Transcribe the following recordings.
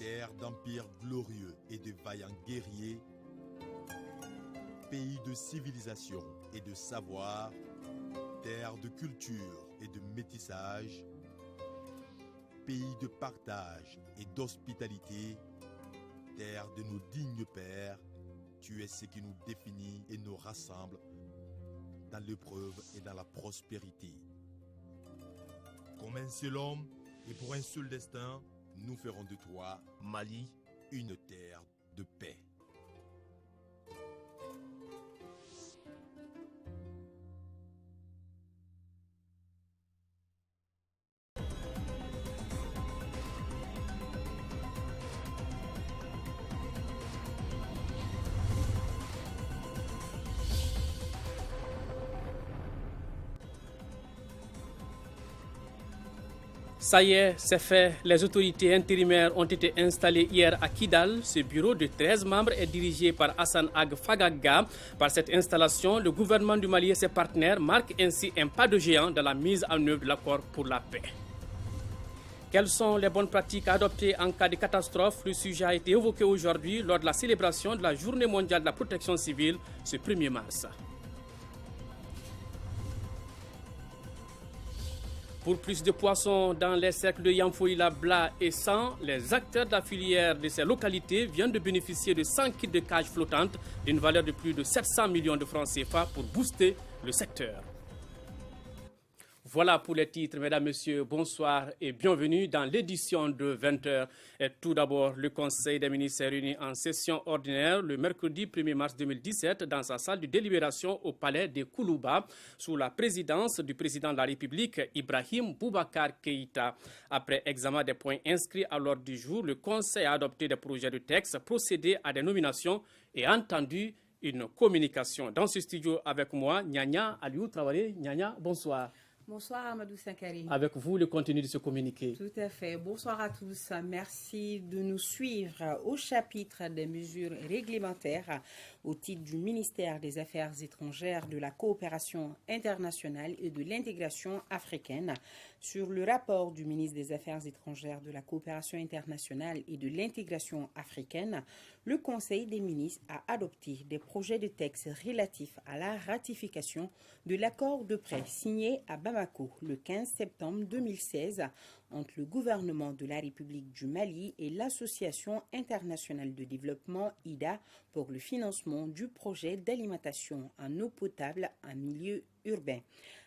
terre d'empires glorieux et de vaillants guerriers, pays de civilisation et de savoir, terre de culture et de métissage, pays de partage et d'hospitalité, terre de nos dignes pères, tu es ce qui nous définit et nous rassemble dans l'épreuve et dans la prospérité. Comme un seul homme et pour un seul destin, nous ferons de toi, Mali, une terre de paix. Ça y est, c'est fait. Les autorités intérimaires ont été installées hier à Kidal. Ce bureau de 13 membres est dirigé par Hassan Ag Fagaga. Par cette installation, le gouvernement du Mali et ses partenaires marquent ainsi un pas de géant dans la mise en œuvre de l'accord pour la paix. Quelles sont les bonnes pratiques à adopter en cas de catastrophe? Le sujet a été évoqué aujourd'hui lors de la célébration de la Journée mondiale de la protection civile ce 1er mars. Pour plus de poissons dans les cercles de Yamfoïla, Bla et San, les acteurs de la filière de ces localités viennent de bénéficier de 100 kits de cages flottantes d'une valeur de plus de 700 millions de francs CFA pour booster le secteur. Voilà pour les titres, mesdames, messieurs, bonsoir et bienvenue dans l'édition de 20h. Et tout d'abord, le Conseil des ministres est réuni en session ordinaire le mercredi 1er mars 2017 dans sa salle de délibération au palais de Koulouba sous la présidence du président de la République, Ibrahim Boubacar Keïta. Après examen des points inscrits à l'ordre du jour, le Conseil a adopté des projets de texte, procédé à des nominations et entendu une communication. Dans ce studio avec moi, Nyanya Aliou Traoré. Nyanya, bonsoir. Bonsoir Amadou Sankari. Avec vous, le contenu de ce communiqué. Tout à fait. Bonsoir à tous. Merci de nous suivre au chapitre des mesures réglementaires au titre du ministère des Affaires étrangères, de la coopération internationale et de l'intégration africaine sur le rapport du ministre des Affaires étrangères, de la coopération internationale et de l'intégration africaine. Le Conseil des ministres a adopté des projets de texte relatifs à la ratification de l'accord de prêt signé à Bamako le 15 septembre 2016 entre le gouvernement de la République du Mali et l'Association internationale de développement IDA pour le financement du projet d'alimentation en eau potable en milieu urbain.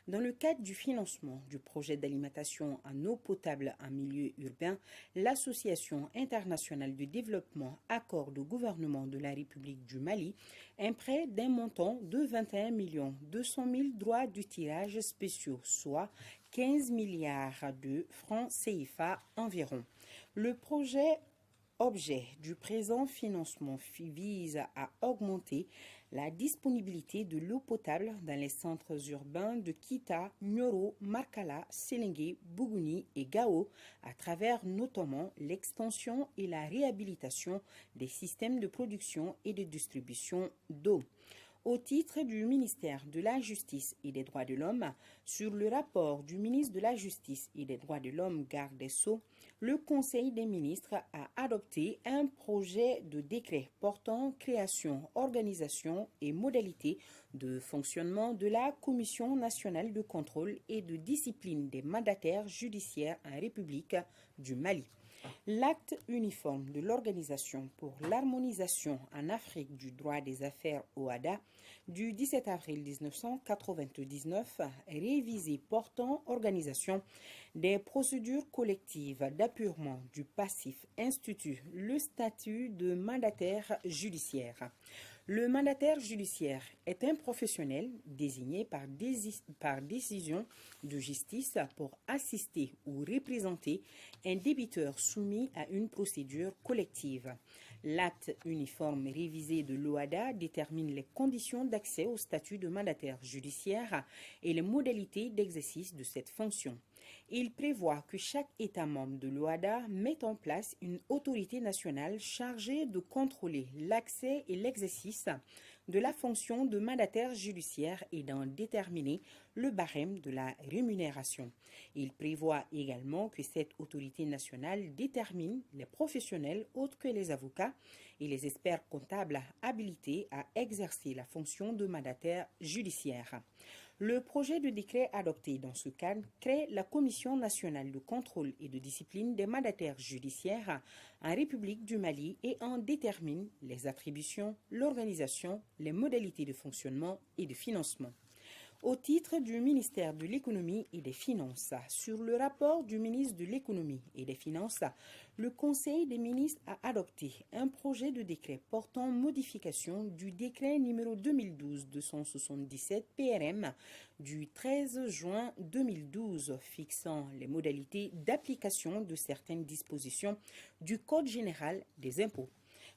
Dans le cadre du financement du projet d'alimentation en eau potable en milieu urbain, l'Association internationale de développement accorde au gouvernement de la République du Mali un prêt d'un montant de 21 200 000 droits du tirage spéciaux, soit 15 milliards de francs CFA environ. Le projet objet du présent financement vise à augmenter la disponibilité de l'eau potable dans les centres urbains de Kita, Nyoro, Markala, Séléngué, Bougouni et Gao à travers notamment l'extension et la réhabilitation des systèmes de production et de distribution d'eau. Au titre du ministère de la Justice et des Droits de l'Homme, sur le rapport du ministre de la Justice et des Droits de l'Homme, garde des Sceaux, le Conseil des ministres a adopté un projet de décret portant création, organisation et modalités de fonctionnement de la Commission nationale de contrôle et de discipline des mandataires judiciaires en République du Mali. L'acte uniforme de l'Organisation pour l'harmonisation en Afrique du droit des affaires OHADA du 17 avril 1999, révisé portant organisation des procédures collectives d'appurement du passif, institue le statut de mandataire judiciaire. Le mandataire judiciaire est un professionnel désigné par décision de justice pour assister ou représenter un débiteur soumis à une procédure collective. L'acte uniforme révisé de l'OHADA détermine les conditions d'accès au statut de mandataire judiciaire et les modalités d'exercice de cette fonction. Il prévoit que chaque État membre de l'OHADA mette en place une autorité nationale chargée de contrôler l'accès et l'exercice de la fonction de mandataire judiciaire et d'en déterminer le barème de la rémunération. Il prévoit également que cette autorité nationale détermine les professionnels autres que les avocats et les experts comptables habilités à exercer la fonction de mandataire judiciaire. Le projet de décret adopté dans ce cadre crée la Commission nationale de contrôle et de discipline des mandataires judiciaires en République du Mali et en détermine les attributions, l'organisation, les modalités de fonctionnement et de financement. Au titre du ministère de l'Économie et des Finances, sur le rapport du ministre de l'Économie et des Finances, le Conseil des ministres a adopté un projet de décret portant modification du décret numéro 2012-277 PRM du 13 juin 2012 fixant les modalités d'application de certaines dispositions du Code général des impôts.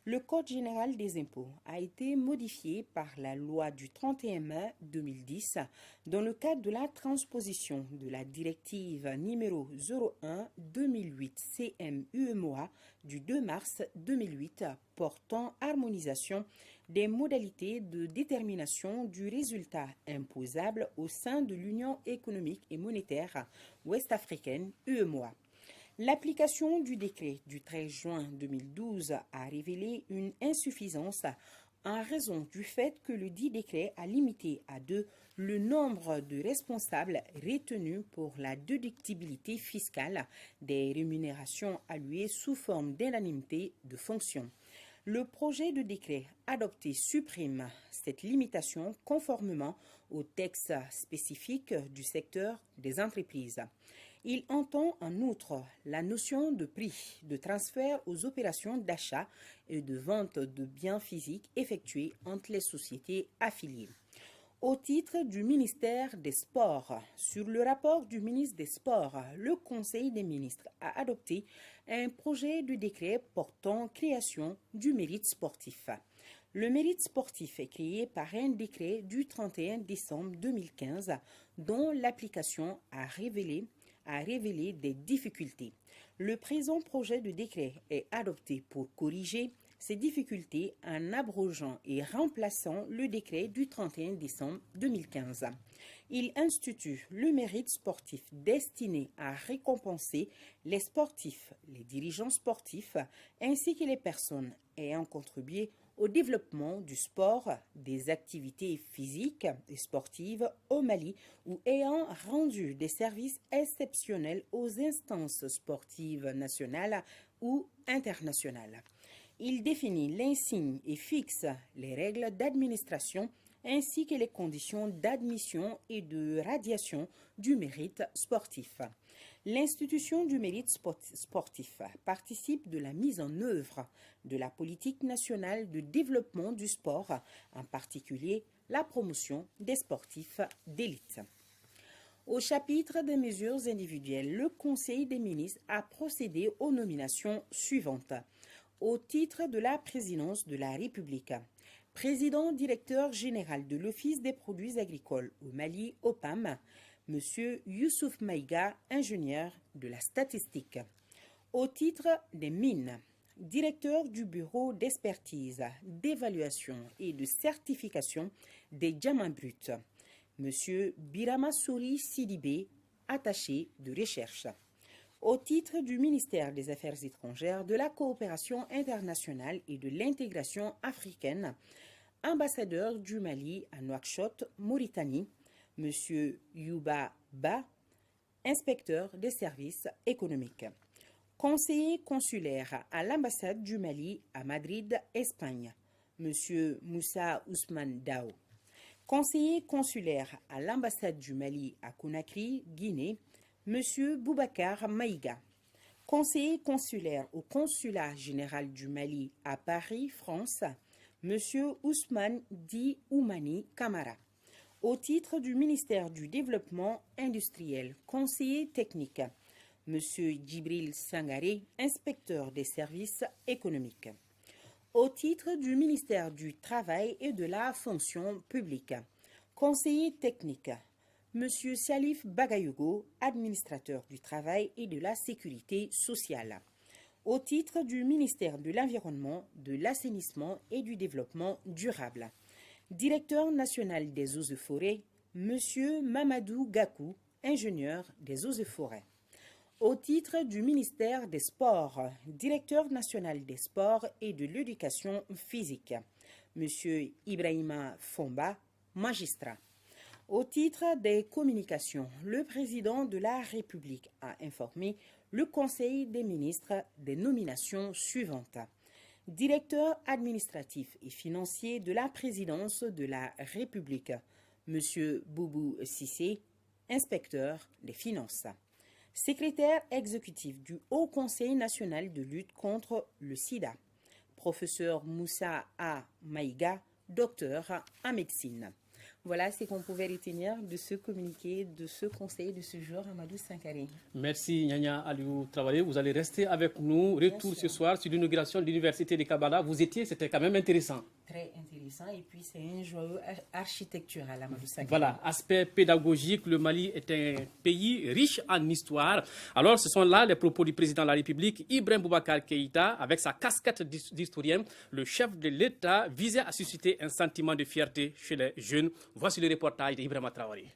Le Code général des impôts a été modifié par la loi du 31 mai 2010 dans le cadre de la transposition de la directive numéro 01-2008 CMUMOA du 2 mars 2008 portant harmonisation des modalités de détermination du résultat imposable au sein de l'Union économique et monétaire ouest-africaine UEMOA. L'application du décret du 13 juin 2012 a révélé une insuffisance en raison du fait que le dit décret a limité à 2 le nombre de responsables retenus pour la déductibilité fiscale des rémunérations allouées sous forme d'indemnité de fonction. Le projet de décret adopté supprime cette limitation conformément au texte spécifique du secteur des entreprises. Il entend en outre la notion de prix de transfert aux opérations d'achat et de vente de biens physiques effectuées entre les sociétés affiliées. Au titre du ministère des Sports, sur le rapport du ministre des Sports, le Conseil des ministres a adopté un projet de décret portant création du mérite sportif. Le mérite sportif est créé par un décret du 31 décembre 2015 dont l'application a révélé des difficultés. Le présent projet de décret est adopté pour corriger ces difficultés en abrogeant et remplaçant le décret du 31 décembre 2015. Il institue le mérite sportif destiné à récompenser les sportifs, les dirigeants sportifs, ainsi que les personnes ayant contribué au développement du sport, des activités physiques et sportives au Mali ou ayant rendu des services exceptionnels aux instances sportives nationales ou internationales. Il définit l'insigne et fixe les règles d'administration ainsi que les conditions d'admission et de radiation du mérite sportif. L'institution du mérite sportif participe de la mise en œuvre de la politique nationale de développement du sport, en particulier la promotion des sportifs d'élite. Au chapitre des mesures individuelles, le Conseil des ministres a procédé aux nominations suivantes. Au titre de la présidence de la République, président directeur général de l'Office des produits agricoles au Mali, OPAM, M. Youssouf Maïga, ingénieur de la statistique. Au titre des mines, directeur du bureau d'expertise, d'évaluation et de certification des diamants bruts, M. Birama Souri Sidibé, attaché de recherche. Au titre du ministère des Affaires étrangères, de la coopération internationale et de l'intégration africaine, ambassadeur du Mali à Nouakchott, Mauritanie, M. Youba Ba, inspecteur des services économiques. Conseiller consulaire à l'ambassade du Mali à Madrid, Espagne, M. Moussa Ousmane Dao. Conseiller consulaire à l'ambassade du Mali à Conakry, Guinée, M. Boubacar Maïga. Conseiller consulaire au consulat général du Mali à Paris, France, M. Ousmane Di Oumani Kamara. Au titre du ministère du Développement industriel, conseiller technique, M. Djibril Sangaré, inspecteur des services économiques. Au titre du ministère du Travail et de la fonction publique, conseiller technique, M. Salif Bagayougo, administrateur du Travail et de la Sécurité sociale. Au titre du ministère de l'Environnement, de l'Assainissement et du Développement durable, Directeur national des eaux et forêts, M. Mamadou Gakou, ingénieur des eaux et forêts. Au titre du ministère des Sports, directeur national des sports et de l'éducation physique, M. Ibrahima Fomba, magistrat. Au titre des communications, le président de la République a informé le Conseil des ministres des nominations suivantes. Directeur administratif et financier de la présidence de la République, M. Boubou Sissé, inspecteur des finances. Secrétaire exécutif du Haut Conseil national de lutte contre le sida, professeur Moussa A. Maïga, docteur en médecine. Voilà ce qu'on pouvait retenir de ce communiqué, de ce conseil de ce jour, Amadou Sankari. Merci Nyanya Aliou Traoré. Vous allez rester avec nous. Retour ce soir sur l'inauguration de l'université de Kabbalah. Vous étiez, c'était quand même intéressant. Très intéressant et puis c'est un joyau architectural, Amadou Sankari. Voilà, aspect pédagogique, le Mali est un pays riche en histoire. Alors ce sont là les propos du président de la République, Ibrahim Boubacar Keïta, avec sa casquette d'historien. Le chef de l'État visait à susciter un sentiment de fierté chez les jeunes. Voici le reportage d'Ibrahim Traoré.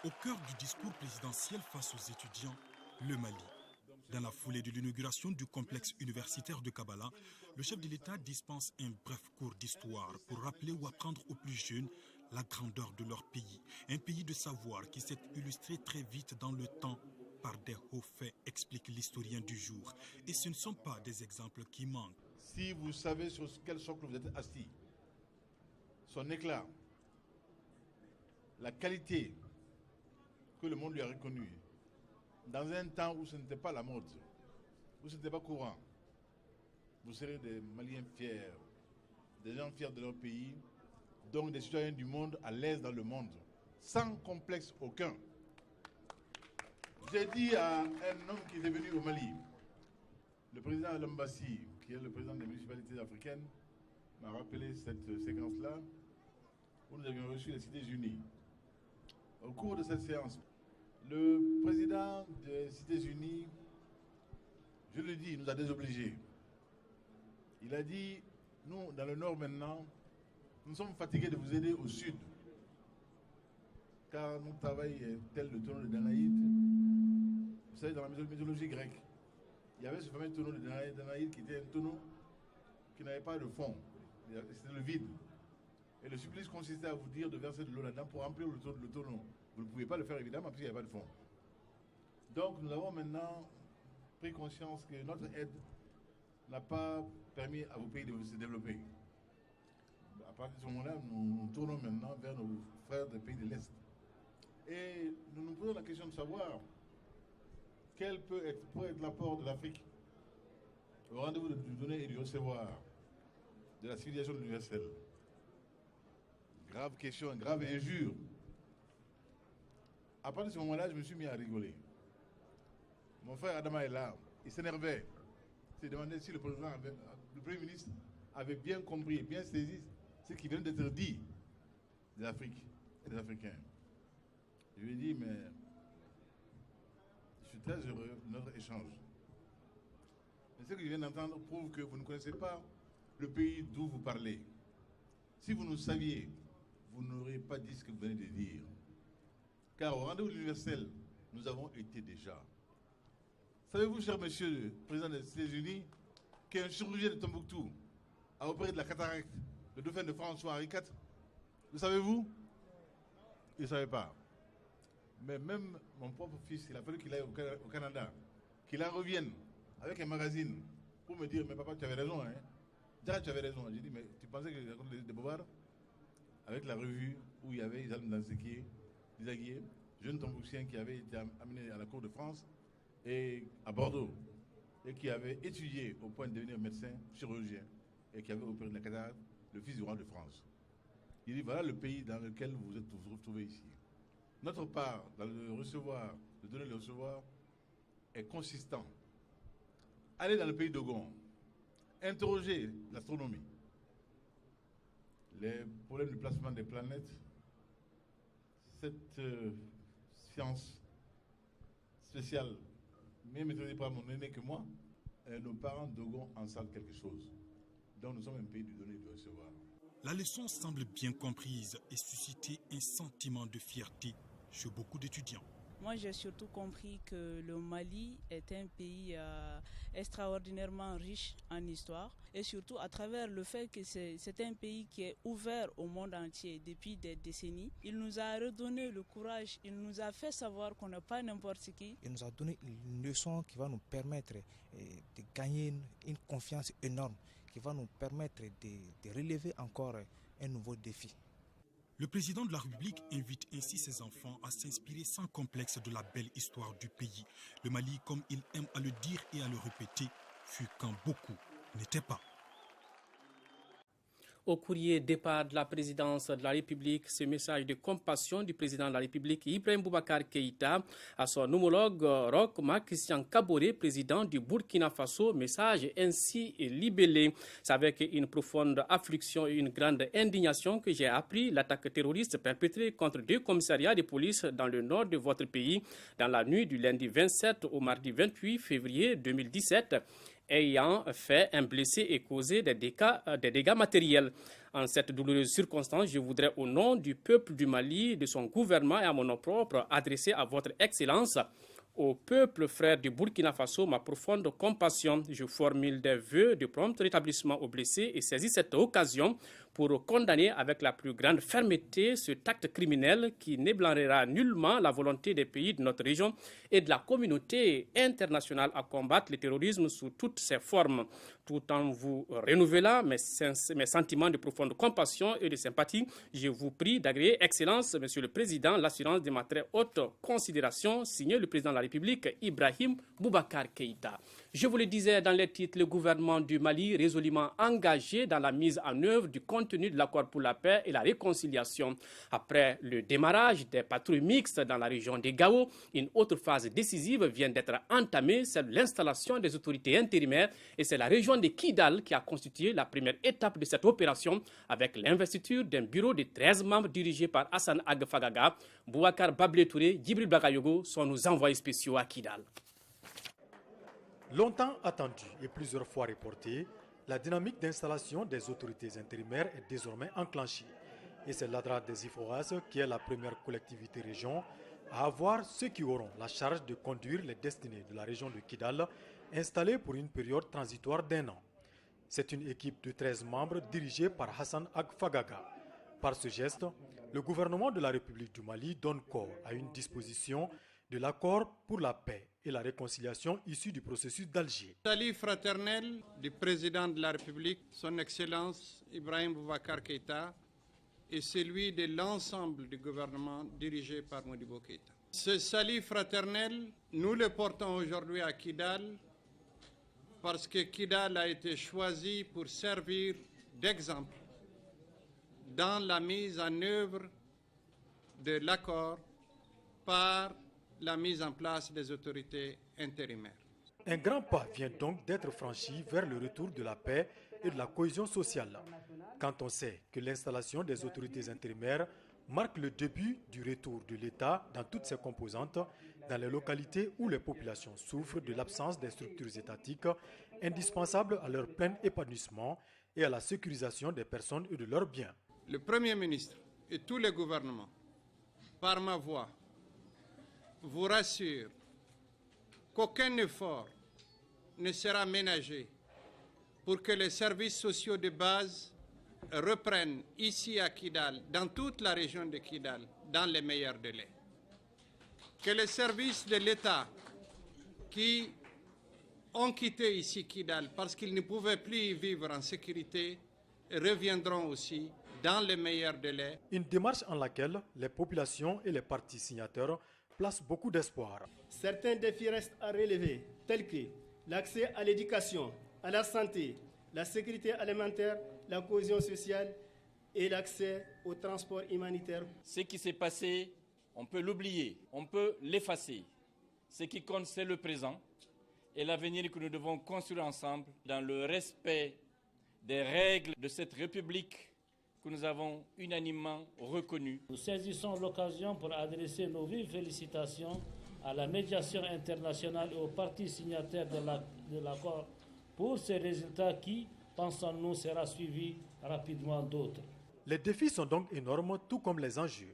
Au cœur du discours présidentiel face aux étudiants, le Mali. Dans la foulée de l'inauguration du complexe universitaire de Kabbalah, le chef de l'État dispense un bref cours d'histoire pour rappeler ou apprendre aux plus jeunes la grandeur de leur pays. Un pays de savoir qui s'est illustré très vite dans le temps par des hauts faits, explique l'historien du jour. Et ce ne sont pas des exemples qui manquent. Si vous savez sur quel socle vous êtes assis, son éclat, la qualité que le monde lui a reconnue, dans un temps où ce n'était pas la mode, où ce n'était pas courant, vous serez des Maliens fiers, des gens fiers de leur pays, donc des citoyens du monde à l'aise dans le monde, sans complexe aucun. J'ai dit à un homme qui est venu au Mali, le président Al-Ambassi, qui est le président des municipalités africaines, m'a rappelé cette séquence-là, où nous avions reçu les Cités Unies. Au cours de cette séance, le président des Cités Unies, je le dis, nous a désobligés. Il a dit, nous, dans le Nord maintenant, nous sommes fatigués de vous aider au Sud, car notre travail est tel le tonneau de Danaïde. Vous savez, dans la mythologie grecque, il y avait ce fameux tonneau de Danaïde qui était un tonneau qui n'avait pas de fond, c'était le vide. Et le supplice consistait à vous dire de verser de l'eau là-dedans pour remplir le tonneau. Vous ne pouvez pas le faire évidemment parce qu'il n'y avait pas de fond. Donc nous avons maintenant pris conscience que notre aide n'a pas permis à vos pays de se développer. À partir de ce moment-là, nous tournons maintenant vers nos frères des pays de l'Est. Et nous nous posons la question de savoir quel pourrait être l'apport de l'Afrique au rendez-vous du donner et du recevoir de la civilisation universelle. Grave question, grave injure. À partir de ce moment-là, je me suis mis à rigoler. Mon frère Adama est là, il s'énervait. Il s'est demandé si le Premier ministre avait bien compris et bien saisi ce qui vient d'être dit de l'Afrique et des Africains. Je lui ai dit, mais je suis très heureux de notre échange. Mais ce que je viens d'entendre prouve que vous ne connaissez pas le pays d'où vous parlez. Si vous nous saviez, vous n'auriez pas dit ce que vous venez de dire. Car au rendez-vous universel, nous avons été déjà. Savez-vous, cher monsieur le président des États-Unis, qu'un chirurgien de Tombouctou a opéré de la cataracte, le dauphin de François-Henri IV? Le savez-vous? Il ne savait pas. Mais même mon propre fils, il a fallu qu'il aille au Canada, qu'il en revienne avec un magazine pour me dire, mais papa, tu avais raison, hein? Déjà, tu avais raison. J'ai dit, mais tu pensais que j'ai raconté des bobards? Avec la revue où il y avait Isaac Dizaguier, jeune Tombouctien qui avait été amené à la cour de France et à Bordeaux, et qui avait étudié au point de devenir médecin, chirurgien, et qui avait opéré de la cataracte, le fils du roi de France. Il dit, voilà le pays dans lequel vous vous retrouvez ici. Notre part dans le recevoir, de donner le recevoir, est consistant. Allez dans le pays d'Ogon, interrogez l'astronomie, les problèmes de placement des planètes, cette science spéciale, mais maîtrisée par mon aîné que moi, nos parents d'Ogon en savent quelque chose. Donc nous sommes un pays de donner et de recevoir. La leçon semble bien comprise et susciter un sentiment de fierté chez beaucoup d'étudiants. Moi, j'ai surtout compris que le Mali est un pays extraordinairement riche en histoire et surtout à travers le fait que c'est un pays qui est ouvert au monde entier depuis des décennies. Il nous a redonné le courage, il nous a fait savoir qu'on n'est pas n'importe qui. Il nous a donné une leçon qui va nous permettre de gagner une confiance énorme, qui va nous permettre de relever encore un nouveau défi. Le président de la République invite ainsi ses enfants à s'inspirer sans complexe de la belle histoire du pays. Le Mali, comme il aime à le dire et à le répéter, fut quand beaucoup n'étaient pas. Au courrier départ de la présidence de la République, ce message de compassion du président de la République, Ibrahim Boubacar Keïta, à son homologue Roch Marc Christian Kaboré, président du Burkina Faso, message ainsi libellé. C'est avec une profonde affliction et une grande indignation que j'ai appris l'attaque terroriste perpétrée contre 2 commissariats de police dans le nord de votre pays dans la nuit du lundi 27 au mardi 28 février 2017. Ayant fait un blessé et causé des dégâts matériels. En cette douloureuse circonstance, je voudrais, au nom du peuple du Mali, de son gouvernement et à mon nom propre, adresser à votre Excellence, au peuple frère du Burkina Faso, ma profonde compassion. Je formule des vœux de prompt rétablissement aux blessés et saisis cette occasion pour condamner avec la plus grande fermeté cet acte criminel qui n'ébranlera nullement la volonté des pays de notre région et de la communauté internationale à combattre le terrorisme sous toutes ses formes, tout en vous renouvelant mes sentiments de profonde compassion et de sympathie. Je vous prie d'agréer, Excellence, Monsieur le Président, l'assurance de ma très haute considération, signé le Président de la République, Ibrahim Boubacar Keïta. Je vous le disais dans les titres, le gouvernement du Mali résolument engagé dans la mise en œuvre du contenu de l'accord pour la paix et la réconciliation. Après le démarrage des patrouilles mixtes dans la région de Gao, une autre phase décisive vient d'être entamée, c'est l'installation des autorités intérimaires et c'est la région de Kidal qui a constitué la première étape de cette opération avec l'investiture d'un bureau de 13 membres dirigé par Hassan Ag Fagaga. Boubacar Bablé Touré, Djibril Bagayogo sont nos envoyés spéciaux à Kidal. Longtemps attendu et plusieurs fois reporté, la dynamique d'installation des autorités intérimaires est désormais enclenchée. Et c'est l'ADRA des IFOAS qui est la première collectivité région à avoir ceux qui auront la charge de conduire les destinées de la région de Kidal, installée pour une période transitoire d'1 an. C'est une équipe de 13 membres dirigée par Hassan Ag Fagaga. Par ce geste, le gouvernement de la République du Mali donne corps à une disposition de l'accord pour la paix et la réconciliation issue du processus d'Alger. Salut fraternel du président de la République, son Excellence Ibrahim Boubacar Keïta, et celui de l'ensemble du gouvernement dirigé par Modibo Keïta. Ce salut fraternel, nous le portons aujourd'hui à Kidal parce que Kidal a été choisi pour servir d'exemple dans la mise en œuvre de l'accord par la mise en place des autorités intérimaires. Un grand pas vient donc d'être franchi vers le retour de la paix et de la cohésion sociale. Quand on sait que l'installation des autorités intérimaires marque le début du retour de l'État dans toutes ses composantes, dans les localités où les populations souffrent de l'absence des structures étatiques indispensables à leur plein épanouissement et à la sécurisation des personnes et de leurs biens. Le Premier ministre et tous les gouvernements, par ma voix, vous rassure qu'aucun effort ne sera ménagé pour que les services sociaux de base reprennent ici à Kidal, dans toute la région de Kidal, dans les meilleurs délais. Que les services de l'État qui ont quitté ici Kidal parce qu'ils ne pouvaient plus y vivre en sécurité reviendront aussi dans les meilleurs délais. Une démarche en laquelle les populations et les partis signataires placent beaucoup d'espoir. Certains défis restent à relever, tels que l'accès à l'éducation, à la santé, la sécurité alimentaire, la cohésion sociale et l'accès au transport humanitaire. Ce qui s'est passé, on peut l'oublier, on peut l'effacer. Ce qui compte, c'est le présent et l'avenir que nous devons construire ensemble dans le respect des règles de cette République que nous avons unanimement reconnue. Nous saisissons l'occasion pour adresser nos vives félicitations à la médiation internationale et aux partis signataires de l'accord pour ces résultats qui, pensons-nous, sera suivi rapidement d'autres. Les défis sont donc énormes, tout comme les enjeux.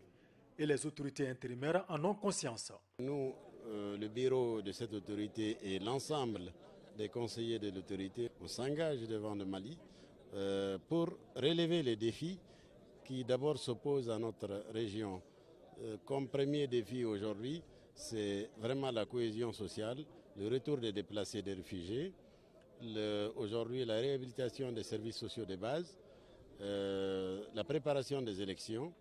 Et les autorités intérimaires en ont conscience. Nous, le bureau de cette autorité et l'ensemble des conseillers de l'autorité, on s'engage devant le Mali pour relever les défis qui d'abord s'opposent à notre région. Comme premier défi aujourd'hui, c'est vraiment la cohésion sociale, le retour des déplacés et des réfugiés, aujourd'hui la réhabilitation des services sociaux de base, la préparation des élections,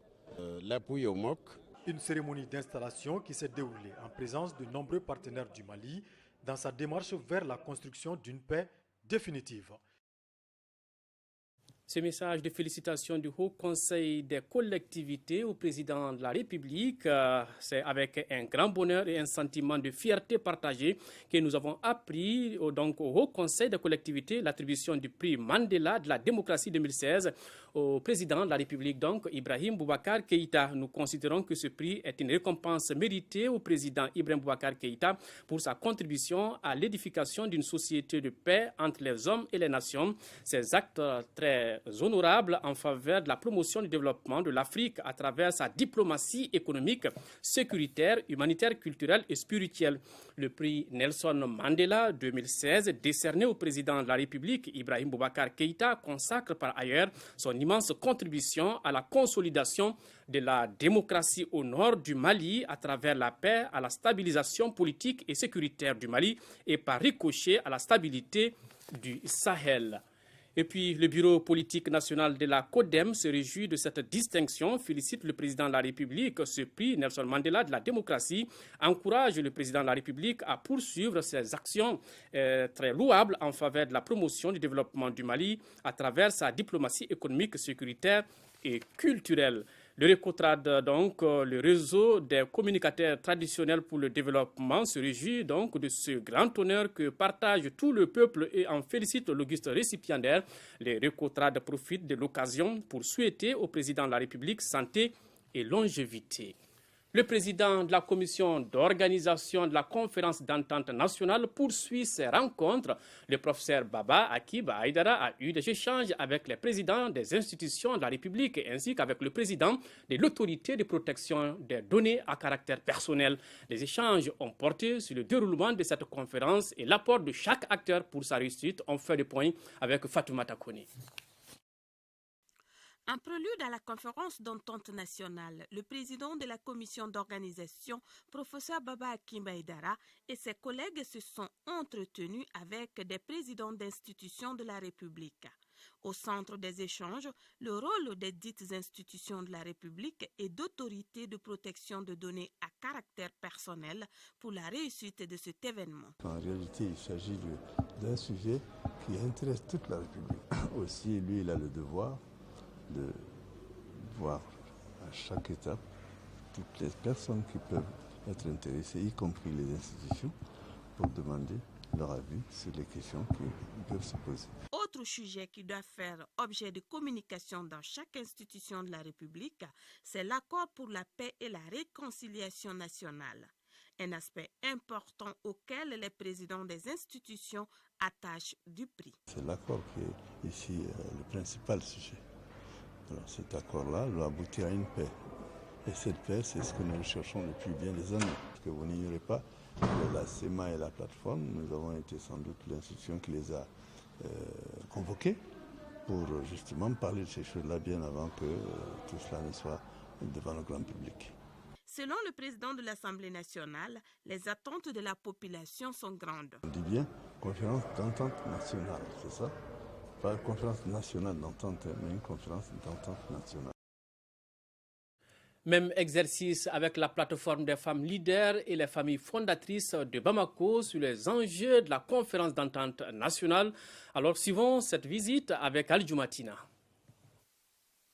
l'appui au MOC. Une cérémonie d'installation qui s'est déroulée en présence de nombreux partenaires du Mali dans sa démarche vers la construction d'une paix définitive. Ce message de félicitations du Haut Conseil des collectivités au président de la République, c'est avec un grand bonheur et un sentiment de fierté partagé que nous avons appris donc, au Haut Conseil des collectivités l'attribution du prix Mandela de la démocratie 2016 au président de la République, donc Ibrahim Boubacar Keïta. Nous considérons que ce prix est une récompense méritée au président Ibrahim Boubacar Keïta pour sa contribution à l'édification d'une société de paix entre les hommes et les nations. Ces actes très honorable en faveur de la promotion du développement de l'Afrique à travers sa diplomatie économique, sécuritaire, humanitaire, culturelle et spirituelle. Le prix Nelson Mandela 2016, décerné au président de la République, Ibrahim Boubacar Keïta, consacre par ailleurs son immense contribution à la consolidation de la démocratie au nord du Mali à travers la paix, à la stabilisation politique et sécuritaire du Mali et par ricochet à la stabilité du Sahel. Et puis, le bureau politique national de la CODEM se réjouit de cette distinction, félicite le président de la République. Ce prix Nelson Mandela de la démocratie encourage le président de la République à poursuivre ses actions très louables en faveur de la promotion du développement du Mali à travers sa diplomatie économique, sécuritaire et culturelle. Le RECOTRAD, donc, le réseau des communicateurs traditionnels pour le développement, se réjouit donc de ce grand honneur que partage tout le peuple et en félicite l'auguste récipiendaire. Le RECOTRAD profite de l'occasion pour souhaiter au président de la République santé et longévité. Le président de la commission d'organisation de la conférence d'entente nationale poursuit ses rencontres. Le professeur Baba Akiba Aïdara a eu des échanges avec les présidents des institutions de la République ainsi qu'avec le président de l'autorité de protection des données à caractère personnel. Les échanges ont porté sur le déroulement de cette conférence et l'apport de chaque acteur pour sa réussite. On fait le point avec Fatoumata Kone. En prélude à la conférence d'entente nationale, le président de la commission d'organisation, professeur Baba Akiba Aïdara, et ses collègues se sont entretenus avec des présidents d'institutions de la République. Au centre des échanges, le rôle des dites institutions de la République et d'autorités de protection de données à caractère personnel pour la réussite de cet événement. En réalité, il s'agit d'un sujet qui intéresse toute la République. Aussi, lui, il a le devoir de voir à chaque étape toutes les personnes qui peuvent être intéressées, y compris les institutions, pour demander leur avis sur les questions qui peuvent se poser. Autre sujet qui doit faire objet de communication dans chaque institution de la République, c'est l'accord pour la paix et la réconciliation nationale. Un aspect important auquel les présidents des institutions attachent du prix. C'est l'accord qui est ici le principal sujet. Alors cet accord-là doit aboutir à une paix. Et cette paix, c'est ce que nous recherchons depuis bien des années. Parce que vous n'ignorez pas que la CEMA et la plateforme, nous avons été sans doute l'institution qui les a convoqués pour justement parler de ces choses-là bien avant que tout cela ne soit devant le grand public. Selon le président de l'Assemblée nationale, les attentes de la population sont grandes. On dit bien conférence d'entente nationale, c'est ça? Pas une conférence nationale d'entente, mais une conférence d'entente nationale. Même exercice avec la plateforme des femmes leaders et les familles fondatrices de Bamako sur les enjeux de la conférence d'entente nationale. Alors suivons cette visite avec Ali Djoumatina.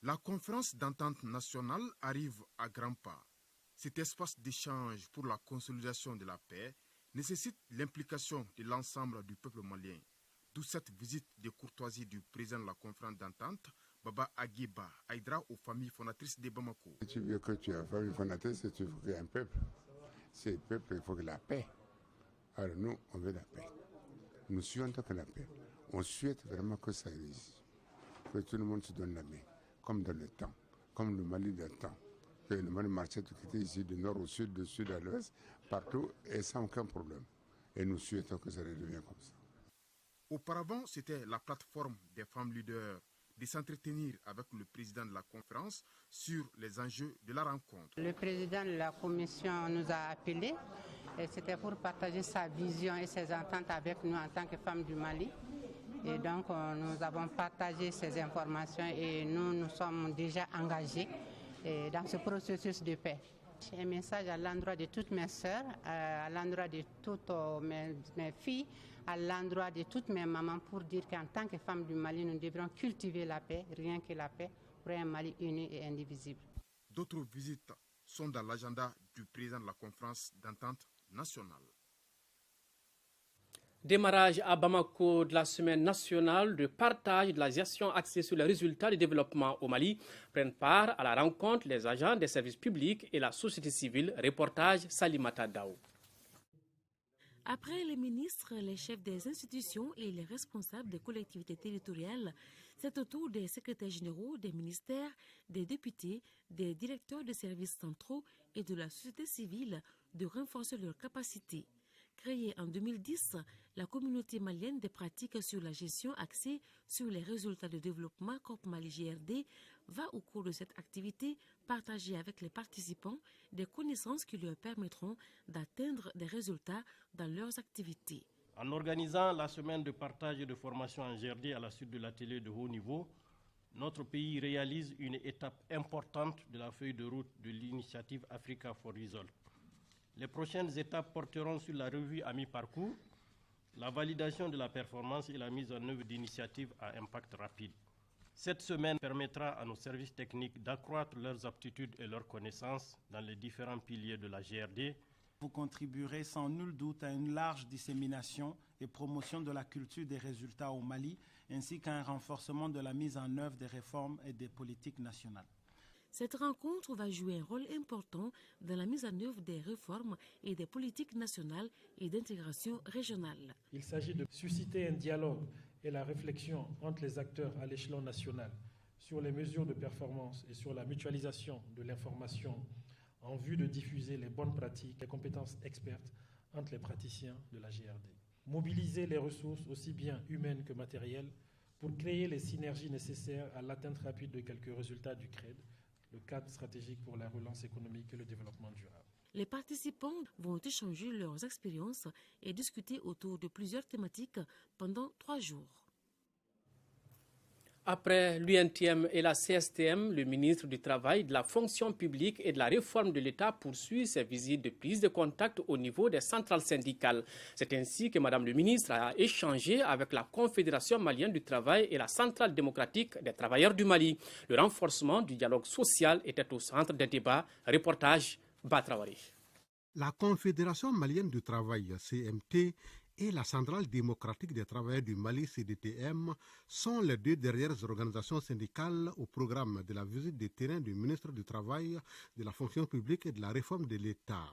La conférence d'entente nationale arrive à grands pas. Cet espace d'échange pour la consolidation de la paix nécessite l'implication de l'ensemble du peuple malien. D'où cette visite de courtoisie du président de la conférence d'entente, Baba Akiba Aïdara, aux familles fondatrices de Bamako. Si tu veux que tu aies une famille fondatrice, il faut qu'il y ait un peuple. C'est le peuple, il faut que la paix. Alors nous, on veut la paix. Nous souhaitons que la paix. On souhaite vraiment que ça réussisse. que tout le monde se donne la main, comme dans le temps, comme le Mali d'un temps. Que le Mali marchait tout était ici, du nord au sud, du sud à l'ouest, partout, et sans aucun problème. Et nous souhaitons que ça redevienne comme ça. Auparavant, c'était la plateforme des femmes leaders de s'entretenir avec le président de la conférence sur les enjeux de la rencontre. Le président de la commission nous a appelés et c'était pour partager sa vision et ses ententes avec nous en tant que femmes du Mali. Et donc nous avons partagé ces informations et nous sommes déjà engagés dans ce processus de paix. Un message à l'endroit de toutes mes sœurs, à l'endroit de toutes mes filles, à l'endroit de toutes mes mamans pour dire qu'en tant que femmes du Mali, nous devrons cultiver la paix, rien que la paix, pour un Mali uni et indivisible. D'autres visites sont dans l'agenda du président de la conférence d'entente nationale. Démarrage à Bamako de la semaine nationale de partage de la gestion axée sur les résultats du développement au Mali. Prennent part à la rencontre les agents des services publics et la société civile. Reportage Salimata Daou. Après les ministres, les chefs des institutions et les responsables des collectivités territoriales, c'est au tour des secrétaires généraux, des ministères, des députés, des directeurs de services centraux et de la société civile de renforcer leurs capacités. Créée en 2010, la communauté malienne des pratiques sur la gestion axée sur les résultats de développement COP Mali GRD va au cours de cette activité partager avec les participants des connaissances qui leur permettront d'atteindre des résultats dans leurs activités. En organisant la semaine de partage et de formation en GRD à la suite de l'atelier de haut niveau, notre pays réalise une étape importante de la feuille de route de l'initiative Africa for Results. Les prochaines étapes porteront sur la revue à mi-parcours, la validation de la performance et la mise en œuvre d'initiatives à impact rapide. Cette semaine permettra à nos services techniques d'accroître leurs aptitudes et leurs connaissances dans les différents piliers de la GRD. Vous contribuerez sans nul doute à une large dissémination et promotion de la culture des résultats au Mali, ainsi qu'à un renforcement de la mise en œuvre des réformes et des politiques nationales. Cette rencontre va jouer un rôle important dans la mise en œuvre des réformes et des politiques nationales et d'intégration régionale. Il s'agit de susciter un dialogue et la réflexion entre les acteurs à l'échelon national sur les mesures de performance et sur la mutualisation de l'information en vue de diffuser les bonnes pratiques et compétences expertes entre les praticiens de la GRD. Mobiliser les ressources aussi bien humaines que matérielles pour créer les synergies nécessaires à l'atteinte rapide de quelques résultats du CRED, le cadre stratégique pour la relance économique et le développement durable. Les participants vont échanger leurs expériences et discuter autour de plusieurs thématiques pendant 3 jours. Après l'UNTM et la CSTM, le ministre du Travail, de la fonction publique et de la réforme de l'État poursuit ses visites de prise de contact au niveau des centrales syndicales. C'est ainsi que Mme le ministre a échangé avec la Confédération malienne du travail et la Centrale démocratique des travailleurs du Mali. Le renforcement du dialogue social était au centre des débats. Reportage Batrawari. La Confédération malienne du travail, CMT, et la Centrale démocratique des travailleurs du Mali, CDTM, sont les deux dernières organisations syndicales au programme de la visite de terrain du ministre du Travail, de la fonction publique et de la réforme de l'État.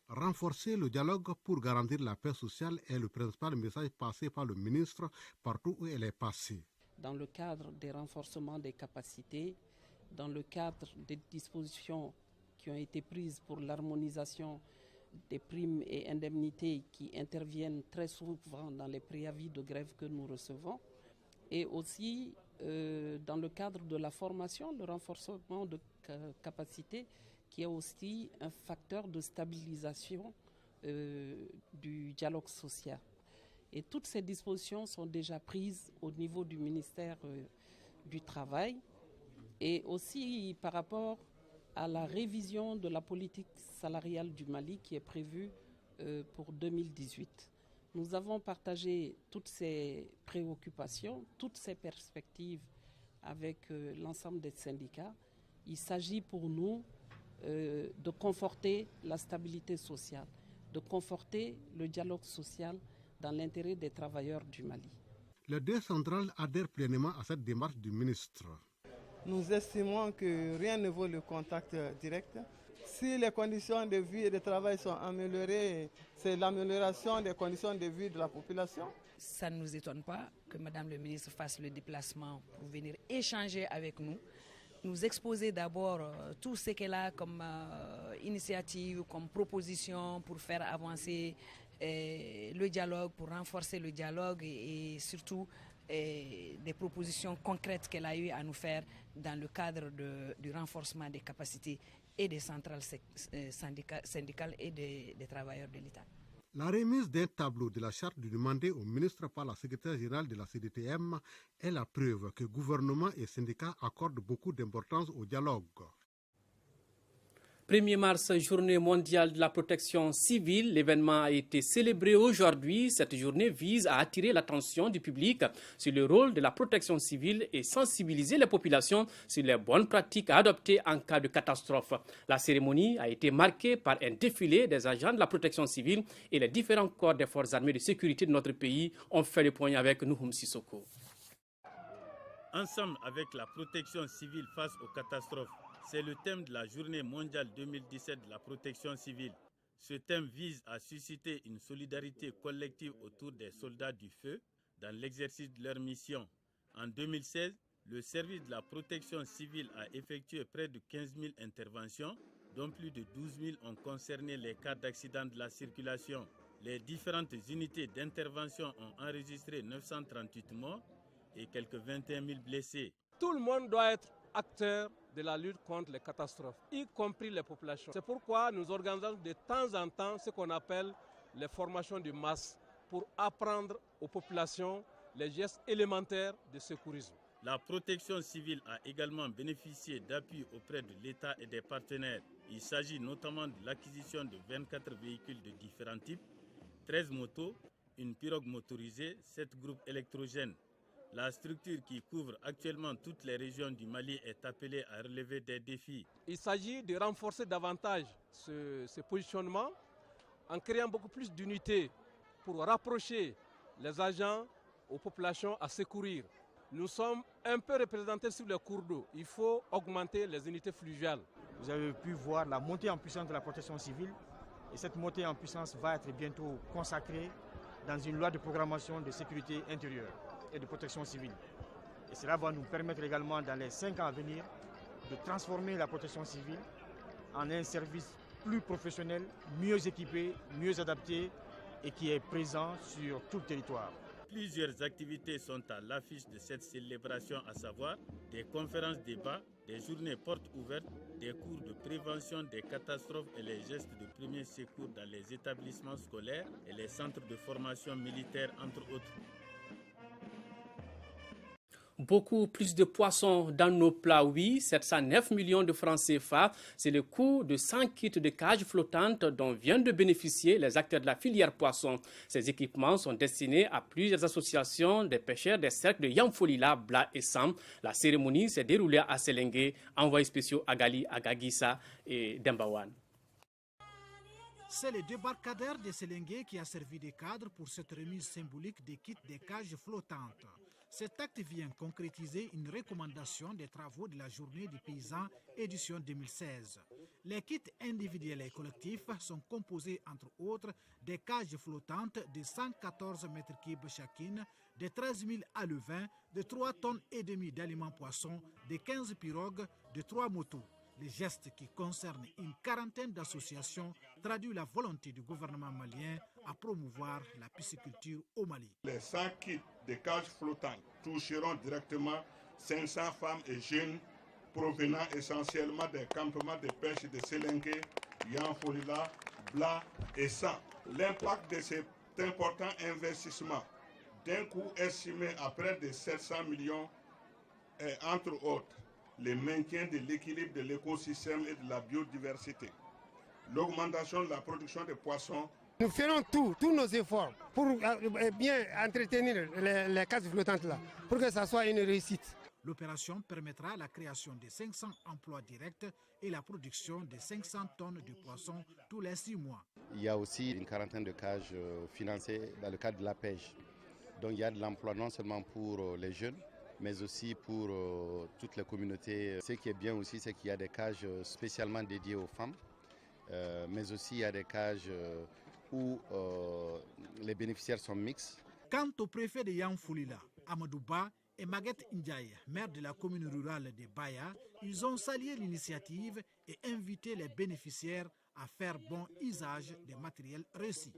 Renforcer le dialogue pour garantir la paix sociale est le principal message passé par le ministre partout où elle est passée. Dans le cadre des renforcements des capacités, dans le cadre des dispositions qui ont été prises pour l'harmonisation des primes et indemnités qui interviennent très souvent dans les préavis de grève que nous recevons, et aussi dans le cadre de la formation, le renforcement de capacité qui est aussi un facteur de stabilisation du dialogue social. Et toutes ces dispositions sont déjà prises au niveau du ministère du Travail et aussi par rapport à la révision de la politique salariale du Mali qui est prévue pour 2018. Nous avons partagé toutes ces préoccupations, toutes ces perspectives avec l'ensemble des syndicats. Il s'agit pour nous de conforter la stabilité sociale, de conforter le dialogue social dans l'intérêt des travailleurs du Mali. Les deux centrales adhèrent pleinement à cette démarche du ministre. Nous estimons que rien ne vaut le contact direct. Si les conditions de vie et de travail sont améliorées, c'est l'amélioration des conditions de vie de la population. Ça ne nous étonne pas que Madame le ministre fasse le déplacement pour venir échanger avec nous, nous exposer d'abord tout ce qu'elle a comme initiative, comme proposition pour faire avancer le dialogue, pour renforcer le dialogue et surtout des propositions concrètes qu'elle a eu à nous faire dans le cadre du renforcement des capacités et des centrales syndicales et des travailleurs de l'État. La remise d'un tableau de la charte demandée au ministre par la secrétaire générale de la CDTM est la preuve que gouvernement et syndicats accordent beaucoup d'importance au dialogue. 1er mars, journée mondiale de la protection civile. L'événement a été célébré aujourd'hui. Cette journée vise à attirer l'attention du public sur le rôle de la protection civile et sensibiliser les populations sur les bonnes pratiques à adopter en cas de catastrophe. La cérémonie a été marquée par un défilé des agents de la protection civile et les différents corps des forces armées de sécurité de notre pays ont fait le point avec Nouhoum Sissoko. Ensemble avec la protection civile face aux catastrophes, c'est le thème de la journée mondiale 2017 de la protection civile. Ce thème vise à susciter une solidarité collective autour des soldats du feu dans l'exercice de leur mission. En 2016, le service de la protection civile a effectué près de 15 000 interventions, dont plus de 12 000 ont concerné les cas d'accidents de la circulation. Les différentes unités d'intervention ont enregistré 938 morts et quelques 21 000 blessés. Tout le monde doit être acteur de la lutte contre les catastrophes, y compris les populations. C'est pourquoi nous organisons de temps en temps ce qu'on appelle les formations de masse pour apprendre aux populations les gestes élémentaires de secourisme. La protection civile a également bénéficié d'appui auprès de l'État et des partenaires. Il s'agit notamment de l'acquisition de 24 véhicules de différents types, 13 motos, une pirogue motorisée, 7 groupes électrogènes. La structure qui couvre actuellement toutes les régions du Mali est appelée à relever des défis. Il s'agit de renforcer davantage ce positionnement en créant beaucoup plus d'unités pour rapprocher les agents aux populations à secourir. Nous sommes un peu représentés sur les cours d'eau. Il faut augmenter les unités fluviales. Vous avez pu voir la montée en puissance de la protection civile et cette montée en puissance va être bientôt consacrée dans une loi de programmation de sécurité intérieure et de protection civile. Et cela va nous permettre également dans les 5 ans à venir de transformer la protection civile en un service plus professionnel, mieux équipé, mieux adapté et qui est présent sur tout le territoire. Plusieurs activités sont à l'affiche de cette célébration, à savoir des conférences-débats, des journées portes ouvertes, des cours de prévention des catastrophes et les gestes de premier secours dans les établissements scolaires et les centres de formation militaire, entre autres. Beaucoup plus de poissons dans nos plats, oui, 709 millions de francs CFA, c'est le coût de 100 kits de cages flottantes dont viennent de bénéficier les acteurs de la filière poisson. Ces équipements sont destinés à plusieurs associations des pêcheurs des cercles de Yamfolila, Bla et Sam. La cérémonie s'est déroulée à Selengue, envoyés spéciaux à Gali, à Gagissa et Dembawan. C'est le débarcadère de Selengue qui a servi de cadre pour cette remise symbolique des kits des cages flottantes. Cet acte vient concrétiser une recommandation des travaux de la Journée des paysans édition 2016. Les kits individuels et collectifs sont composés entre autres des cages flottantes de 114 mètres cubes chacune, de 13 000 alevins, de 3 tonnes et demie d'aliments poissons, de 15 pirogues, de 3 motos. Les gestes qui concernent une quarantaine d'associations traduisent la volonté du gouvernement malien à promouvoir la pisciculture au Mali. Les 100 kits de cages flottantes toucheront directement 500 femmes et jeunes provenant essentiellement des campements de pêche de Selengue, Yamfolila, Bla et Sam. L'impact de cet important investissement, d'un coût estimé à près de 700 millions, est entre autres le maintien de l'équilibre de l'écosystème et de la biodiversité, l'augmentation de la production de poissons. Nous ferons tous nos efforts pour bien entretenir les cages flottantes là, pour que ça soit une réussite. L'opération permettra la création de 500 emplois directs et la production de 500 tonnes de poissons tous les 6 mois. Il y a aussi une quarantaine de cages financées dans le cadre de la pêche. Donc il y a de l'emploi non seulement pour les jeunes, mais aussi pour toutes les communautés. Ce qui est bien aussi, c'est qu'il y a des cages spécialement dédiées aux femmes mais aussi il y a des cages où les bénéficiaires sont mixtes. Quant au préfet de Yanfoulila, Amadou Ba, et Maguette Ndiaye, maire de la commune rurale de Baya, ils ont salué l'initiative et invité les bénéficiaires à faire bon usage des matériels reçus.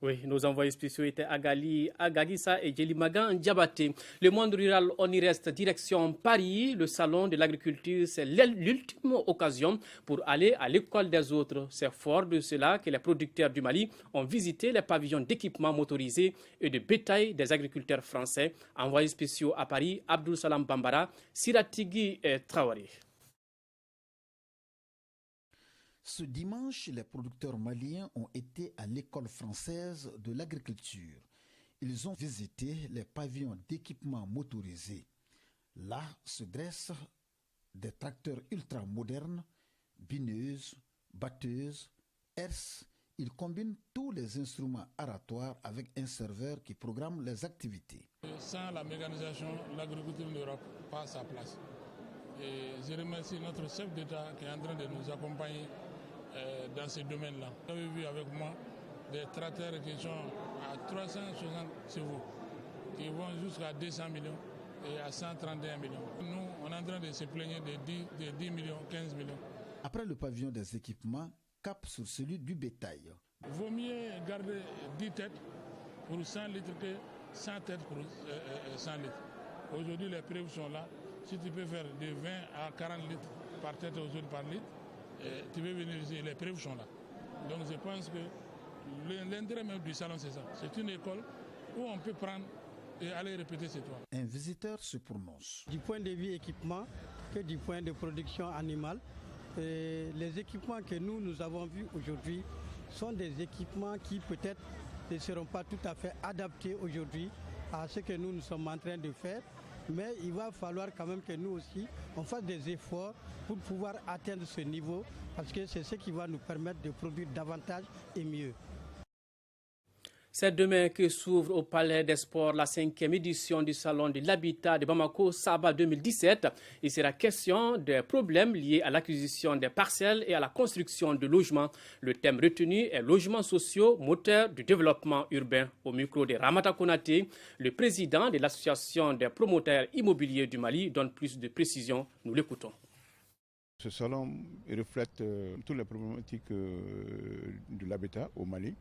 Oui, nos envoyés spéciaux étaient Agagissa et Djelimagan Diabaté. Le monde rural, on y reste direction Paris. Le salon de l'agriculture, c'est l'ultime occasion pour aller à l'école des autres. C'est fort de cela que les producteurs du Mali ont visité les pavillons d'équipements motorisés et de bétail des agriculteurs français. Envoyés spéciaux à Paris, Abdul Salam Bambara, Siratigui et Traoré. Ce dimanche, les producteurs maliens ont été à l'école française de l'agriculture. Ils ont visité les pavillons d'équipements motorisés. Là se dressent des tracteurs ultra-modernes, bineuses, batteuses, herses. Ils combinent tous les instruments aratoires avec un serveur qui programme les activités. Sans la mécanisation, l'agriculture n'aura pas sa place. Et je remercie notre chef d'État qui est en train de nous accompagner dans ce domaine-là. Vous avez vu avec moi des tracteurs qui sont à 360 chevaux, qui vont jusqu'à 200 millions et à 131 millions. Nous, on est en train de se plaigner de 10 millions, 15 millions. Après le pavillon des équipements, cap sur celui du bétail. Il vaut mieux garder 10 têtes pour 100 litres que 100 têtes pour 100 litres. Aujourd'hui, les preuves sont là. Si tu peux faire de 20 à 40 litres par tête aujourd'hui par litre, tu veux venir ici, les preuves sont là. Donc je pense que l'intérêt même du salon, c'est ça. C'est une école où on peut prendre et aller répéter ses toits. Un visiteur se prononce. Du point de vue équipement que du point de production animale, les équipements que nous avons vus aujourd'hui sont des équipements qui peut-être ne seront pas tout à fait adaptés aujourd'hui à ce que nous sommes en train de faire. Mais il va falloir quand même que nous aussi, on fasse des efforts pour pouvoir atteindre ce niveau, parce que c'est ce qui va nous permettre de produire davantage et mieux. C'est demain que s'ouvre au Palais des Sports la 5e édition du Salon de l'Habitat de Bamako Saba 2017. Il sera question des problèmes liés à l'acquisition des parcelles et à la construction de logements. Le thème retenu est logements sociaux, moteur du développement urbain. Au micro de Ramata Konaté, le président de l'Association des promoteurs immobiliers du Mali donne plus de précisions. Nous l'écoutons. Ce salon reflète toutes les problématiques de l'habitat au Mali.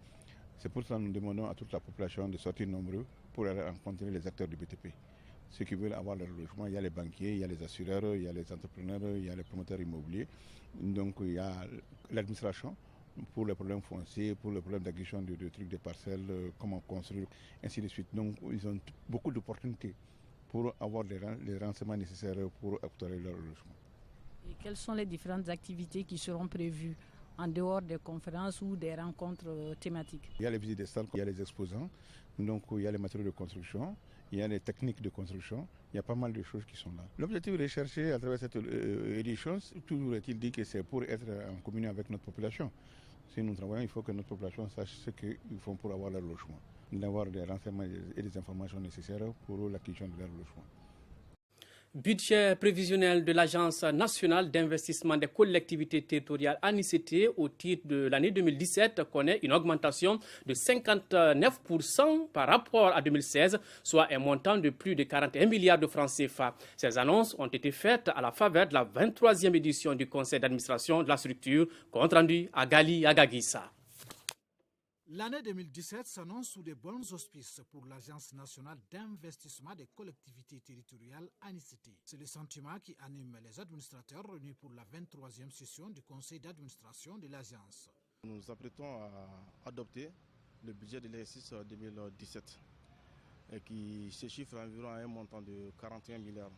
C'est pour cela que nous demandons à toute la population de sortir nombreux pour aller rencontrer les acteurs du BTP. Ceux qui veulent avoir leur logement, il y a les banquiers, il y a les assureurs, il y a les entrepreneurs, il y a les promoteurs immobiliers. Donc il y a l'administration pour les problèmes fonciers, pour les problèmes d'acquisition de trucs, de parcelles, comment construire, ainsi de suite. Donc ils ont beaucoup d'opportunités pour avoir les renseignements nécessaires pour obtenir leur logement. Et quelles sont les différentes activités qui seront prévues en dehors des conférences ou des rencontres thématiques? Il y a les visites des salles, il y a les exposants, donc il y a les matériaux de construction, il y a les techniques de construction, il y a pas mal de choses qui sont là. L'objectif recherché à travers cette édition, toujours est-il dit que c'est pour être en communion avec notre population. Si nous travaillons, il faut que notre population sache ce qu'ils font pour avoir leur logement, d'avoir des renseignements et des informations nécessaires pour l'acquisition de leur logement. Budget prévisionnel de l'Agence nationale d'investissement des collectivités territoriales ANICT au titre de l'année 2017 connaît une augmentation de 59% par rapport à 2016, soit un montant de plus de 41 milliards de francs CFA. Ces annonces ont été faites à la faveur de la 23e édition du conseil d'administration de la structure, compte rendu à Gali Agagissa. L'année 2017 s'annonce sous de bons auspices pour l'Agence nationale d'investissement des collectivités territoriales ANICT. C'est le sentiment qui anime les administrateurs réunis pour la 23e session du conseil d'administration de l'agence. Nous nous apprêtons à adopter le budget de l'exercice 2017 qui se chiffre environ à un montant de 41 milliards.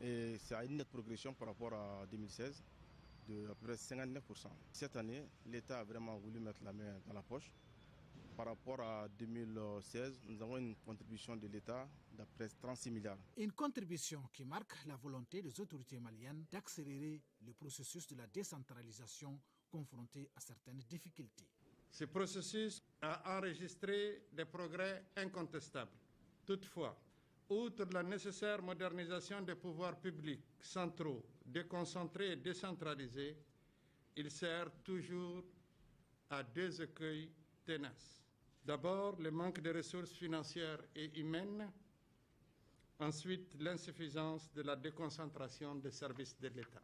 Et c'est une nette progression par rapport à 2016. De à peu près 59%. Cette année, l'État a vraiment voulu mettre la main dans la poche. Par rapport à 2016, nous avons une contribution de l'État d'à près 36 milliards. Une contribution qui marque la volonté des autorités maliennes d'accélérer le processus de la décentralisation confronté à certaines difficultés. Ce processus a enregistré des progrès incontestables. Toutefois, outre la nécessaire modernisation des pouvoirs publics centraux, déconcentrés et décentralisés, il sert toujours à deux écueils tenaces. D'abord, le manque de ressources financières et humaines. Ensuite, l'insuffisance de la déconcentration des services de l'État.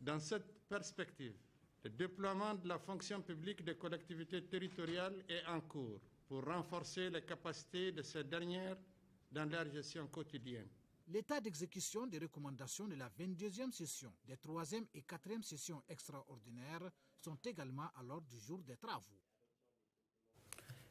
Dans cette perspective, le déploiement de la fonction publique des collectivités territoriales est en cours pour renforcer les capacités de ces dernières dans leur gestion quotidienne. L'état d'exécution des recommandations de la 22e session, des 3e et 4e sessions extraordinaires sont également à l'ordre du jour des travaux.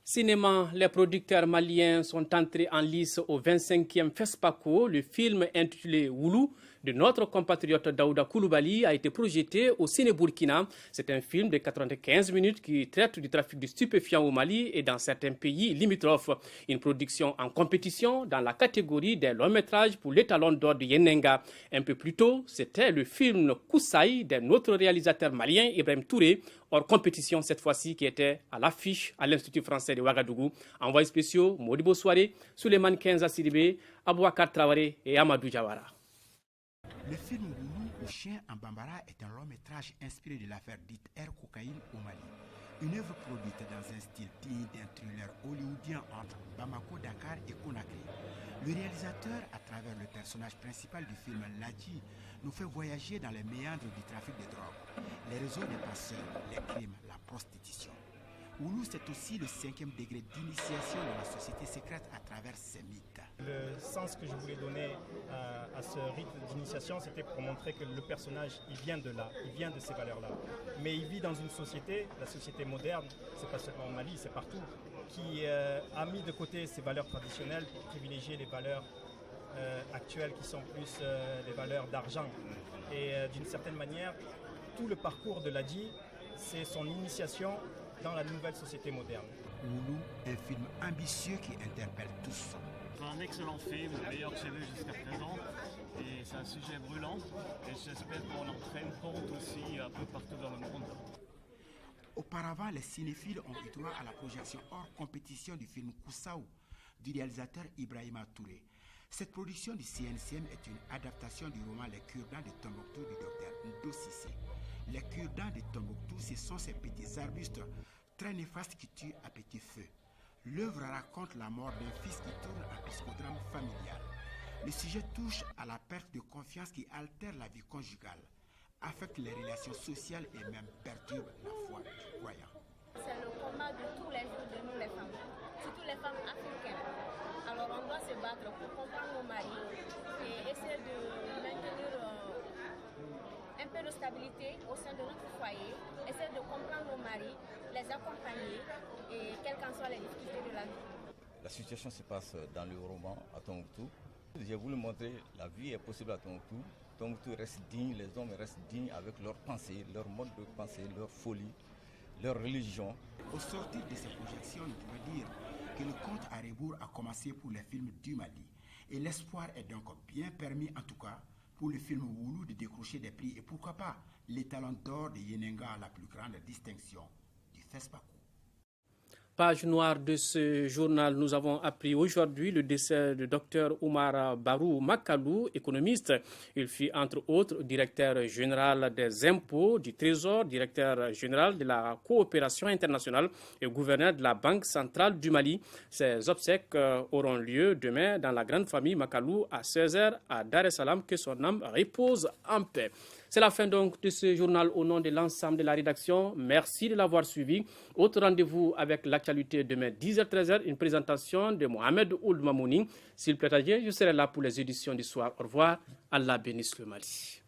Cinéma, les producteurs maliens sont entrés en lice au 25e FESPACO. Le film intitulé Woulou de notre compatriote Daouda Koulibaly a été projeté au Ciné-Burkina. C'est un film de 95 minutes qui traite du trafic de stupéfiants au Mali et dans certains pays limitrophes. Une production en compétition dans la catégorie des longs métrages pour l'étalon d'or de Yenenga. Un peu plus tôt, c'était le film Koussaï d'un autre réalisateur malien, Ibrahim Touré, hors compétition cette fois-ci, qui était à l'affiche à l'Institut français de Ouagadougou. Envoyés spéciaux, Modibo Soare, Souleymane Kenza Sidibé, Abouakar Traoré et Amadou Diawara. Le film Woulou ou Chien en Bambara est un long métrage inspiré de l'affaire dite Air Cocaïne au Mali. Une œuvre produite dans un style digne d'un thriller hollywoodien entre Bamako, Dakar et Conakry. Le réalisateur, à travers le personnage principal du film Ladji, nous fait voyager dans les méandres du trafic de drogue, les réseaux des passeurs, les crimes, la prostitution. Woulou, c'est aussi le 5e degré d'initiation dans la société secrète à travers ses mythes. Le sens que je voulais donner à ce rite d'initiation, c'était pour montrer que le personnage, il vient de là, il vient de ces valeurs-là. Mais il vit dans une société, la société moderne, c'est pas seulement au Mali, c'est partout, qui a mis de côté ses valeurs traditionnelles pour privilégier les valeurs actuelles qui sont plus des valeurs d'argent. Et d'une certaine manière, tout le parcours de Ladji, c'est son initiation dans la nouvelle société moderne. Woulou, un film ambitieux qui interpelle tous. C'est un excellent film, le meilleur que j'ai vu jusqu'à présent. Et c'est un sujet brûlant. Et j'espère qu'on en prenne compte aussi un peu partout dans le monde. Auparavant, les cinéphiles ont eu droit à la projection hors compétition du film Koussaou du réalisateur Ibrahima Touré. Cette production du CNCM est une adaptation du roman Les Cure-dents de Tombouctou du docteur Ndo Cissé. Les cure-dents de Tombouctou, ce sont ces petits arbustes très néfastes qui tuent à petit feu. L'œuvre raconte la mort d'un fils qui tourne un psychodrame familial. Le sujet touche à la perte de confiance qui altère la vie conjugale, affecte les relations sociales et même perturbe la foi du croyant. C'est le combat de tous les jours de nous les femmes, surtout les femmes africaines. Alors on doit se battre pour comprendre nos maris et essayer de maintenir un peu de stabilité au sein de notre foyer, essayer de comprendre nos maris, les accompagner et quelles qu'en soient les difficultés de la vie. La situation se passe dans le roman à Tombouctou. J'ai voulu montrer que la vie est possible à Tombouctou. Tombouctou reste digne, les hommes restent dignes avec leurs pensées, leur mode de pensée, leur folie, leur religion. Au sortir de ces projections, on pourrait dire que le compte à rebours a commencé pour les films du Mali. Et l'espoir est donc bien permis, en tout cas, pour le film Woulou de décrocher des prix et pourquoi pas l'étalon d'or de Yenenga à la plus grande distinction du FESPACO. Page noire de ce journal, nous avons appris aujourd'hui le décès du docteur Oumar Barou Makalou, économiste. Il fut entre autres directeur général des impôts du Trésor, directeur général de la coopération internationale et gouverneur de la Banque centrale du Mali. Ces obsèques auront lieu demain dans la grande famille Makalou à 16h à Dar es Salaam. Que son âme repose en paix. C'est la fin donc de ce journal au nom de l'ensemble de la rédaction. Merci de l'avoir suivi. Autre rendez-vous avec l'actualité demain 10h-13h, une présentation de Mohamed Ould Mamouni. S'il plaît à Dieu, je serai là pour les éditions du soir. Au revoir. Allah bénisse le Mali.